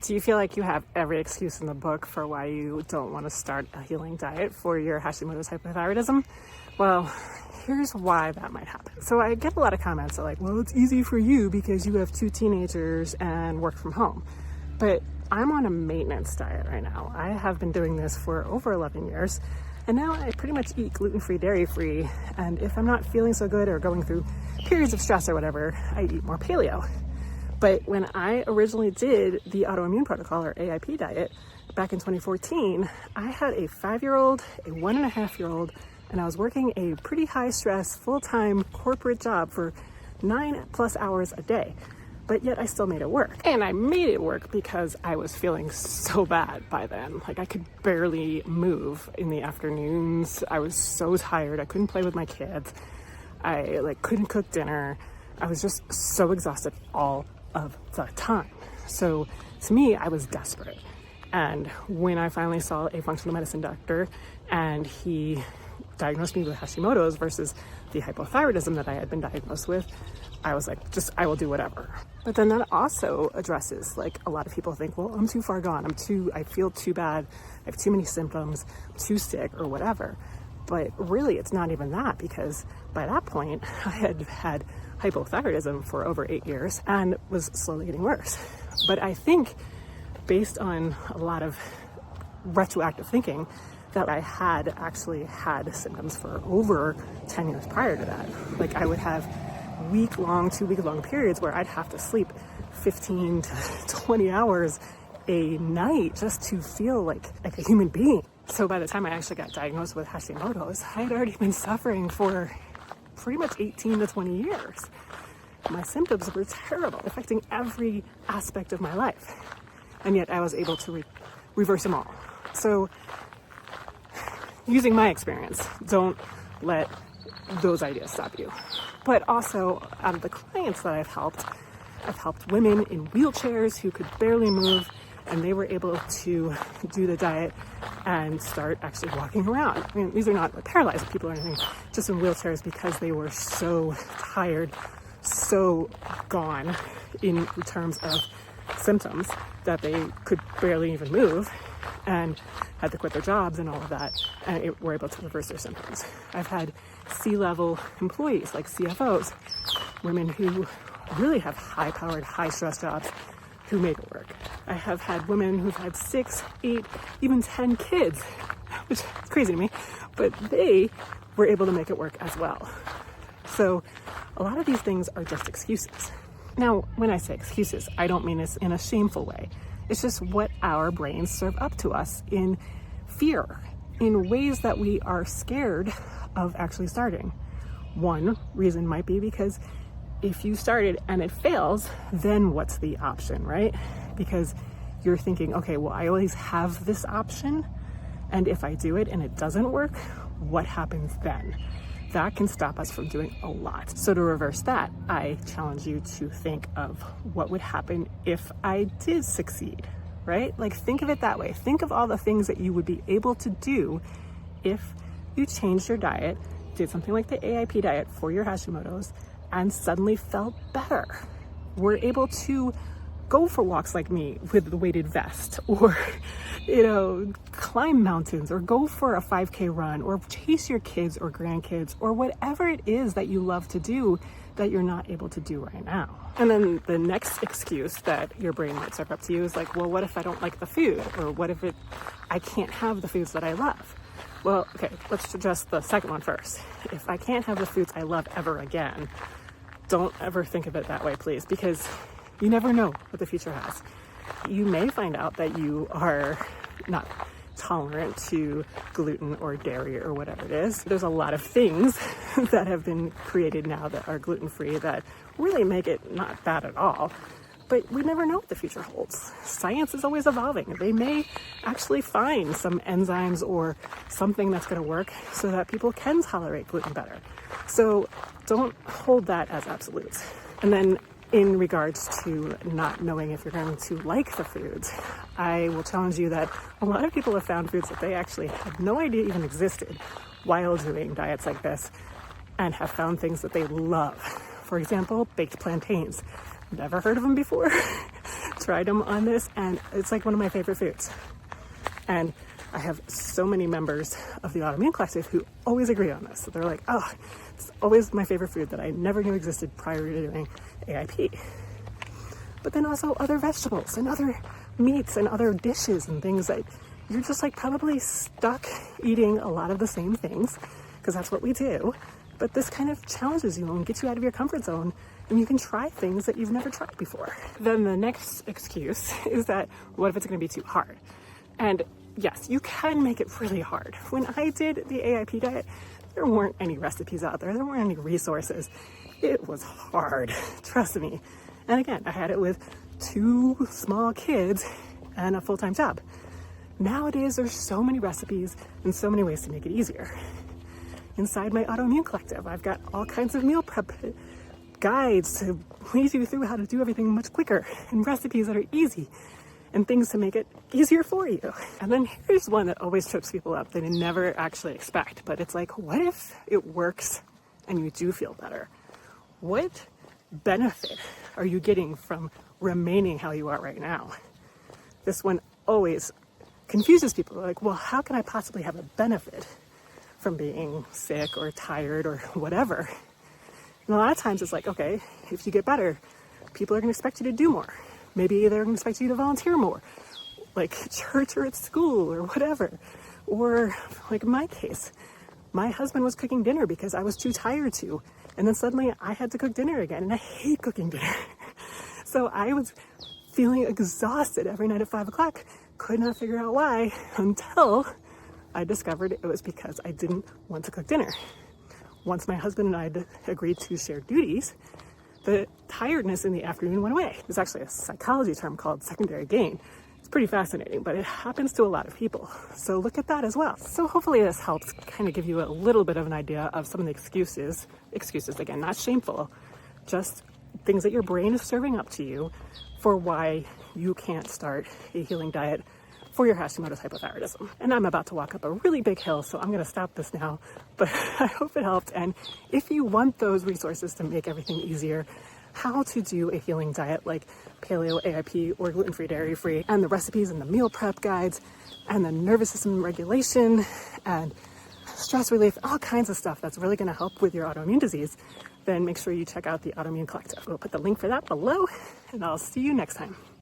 Do you feel like you have every excuse in the book for why you don't want to start a healing diet for your Hashimoto's hypothyroidism? Well, here's why that might happen. So I get a lot of comments that are like, well, it's easy for you because you have 2 teenagers and work from home. But I'm on a maintenance diet right now. I have been doing this for over 11 years. And now I pretty much eat gluten-free, dairy-free. And if I'm not feeling so good or going through periods of stress or whatever, I eat more paleo. But when I originally did the autoimmune protocol or AIP diet back in 2014, I had a 5-year-old, a 1.5-year-old, and I was working a pretty high stress, full-time corporate job for 9+ hours a day. But yet I still made it work. And I made it work because I was feeling so bad by then. Like I could barely move in the afternoons. I was so tired. I couldn't play with my kids. I couldn't cook dinner. I was just so exhausted all of the time. So to me, I was desperate. And when I finally saw a functional medicine doctor and he diagnosed me with Hashimoto's versus the hypothyroidism that I had been diagnosed with, I was like, I will do whatever. But then that also addresses, like a lot of people think, well, I'm too far gone. I feel too bad. I have too many symptoms, I'm too sick or whatever. But really, it's not even that, because by that point, I had had hypothyroidism for over 8 years and was slowly getting worse. But I think based on a lot of retroactive thinking that I had actually had symptoms for over 10 years prior to that. Like I would have 2-week-long periods where I'd have to sleep 15 to 20 hours a night just to feel like a human being. So by the time I actually got diagnosed with Hashimoto's, I had already been suffering for pretty much 18 to 20 years. My symptoms were terrible, affecting every aspect of my life. And yet I was able to reverse them all. So using my experience, don't let those ideas stop you. But also, out of the clients that I've helped women in wheelchairs who could barely move, and they were able to do the diet and start actually walking around. I mean, these are not paralyzed people or anything, just in wheelchairs because they were so tired, so gone in terms of symptoms that they could barely even move and had to quit their jobs and all of that, and were able to reverse their symptoms. I've had C-level employees like CFOs, women who really have high-powered, high-stress jobs who made it work. I have had women who've had 6, 8, even 10 kids, which is crazy to me, but they were able to make it work as well. So a lot of these things are just excuses. Now, when I say excuses, I don't mean this in a shameful way. It's just what our brains serve up to us in fear, in ways that we are scared of actually starting. One reason might be because if you started and it fails, then what's the option, right? Because you're thinking, okay, well, I always have this option, and if I do it and it doesn't work, what happens then? That can stop us from doing a lot. So to reverse that, I challenge you to think of what would happen if I did succeed, right? Like think of it that way. Think of all the things that you would be able to do if you changed your diet, did something like the AIP diet for your Hashimoto's, and suddenly felt better. We're able to go for walks like me with the weighted vest, or, climb mountains, or go for a 5K run, or chase your kids or grandkids, or whatever it is that you love to do that you're not able to do right now. And then the next excuse that your brain might serve up to you is like, well, what if I don't like the food? Or what if I can't have the foods that I love? Well, okay, let's address the second one first. If I can't have the foods I love ever again, don't ever think of it that way, please, because you never know what the future has. You may find out that you are not tolerant to gluten or dairy or whatever it is. There's a lot of things that have been created now that are gluten-free that really make it not bad at all. But we never know what the future holds. Science is always evolving. They may actually find some enzymes or something that's going to work so that people can tolerate gluten better. So don't hold that as absolutes. And then in regards to not knowing if you're going to like the foods, I will challenge you that a lot of people have found foods that they actually had no idea even existed while doing diets like this, and have found things that they love. For example, baked plantains. Never heard of them before. Tried them on this, and it's like one of my favorite foods. And I have so many members of the Autoimmune Collective who always agree on this. So they're like, oh, it's always my favorite food that I never knew existed prior to doing AIP. But then also other vegetables and other meats and other dishes and things that you're just like probably stuck eating a lot of the same things, because that's what we do. But this kind of challenges you and gets you out of your comfort zone, and you can try things that you've never tried before. Then the next excuse is that, what if it's going to be too hard? And yes, you can make it really hard. When I did the AIP diet, there weren't any recipes out there. There weren't any resources. It was hard, trust me. And again, I had it with 2 small kids and a full-time job. Nowadays, there's so many recipes and so many ways to make it easier. Inside my Autoimmune Collective, I've got all kinds of meal prep guides to lead you through how to do everything much quicker, and recipes that are easy, and things to make it easier for you. And then here's one that always trips people up that they never actually expect, but it's like, what if it works and you do feel better? What benefit are you getting from remaining how you are right now? This one always confuses people. They're like, well, how can I possibly have a benefit from being sick or tired or whatever? And a lot of times it's like, okay, if you get better, people are going to expect you to do more. Maybe they're going to expect you to volunteer more, like church or at school or whatever. Or like in my case, my husband was cooking dinner because I was too tired to. And then suddenly I had to cook dinner again, and I hate cooking dinner. So I was feeling exhausted every night at 5 o'clock. Could not figure out why until I discovered it was because I didn't want to cook dinner. Once my husband and I agreed to share duties, the tiredness in the afternoon went away. There's actually a psychology term called secondary gain. It's pretty fascinating, but it happens to a lot of people. So look at that as well. So hopefully this helps kind of give you a little bit of an idea of some of the excuses, again, not shameful, just things that your brain is serving up to you for why you can't start a healing diet for your Hashimoto's hypothyroidism. And I'm about to walk up a really big hill, so I'm going to stop this now, but I hope it helped. And if you want those resources to make everything easier, how to do a healing diet like paleo, AIP, or gluten-free, dairy-free, and the recipes and the meal prep guides, and the nervous system regulation, and stress relief, all kinds of stuff that's really going to help with your autoimmune disease, then make sure you check out the Autoimmune Collective. We'll put the link for that below, and I'll see you next time.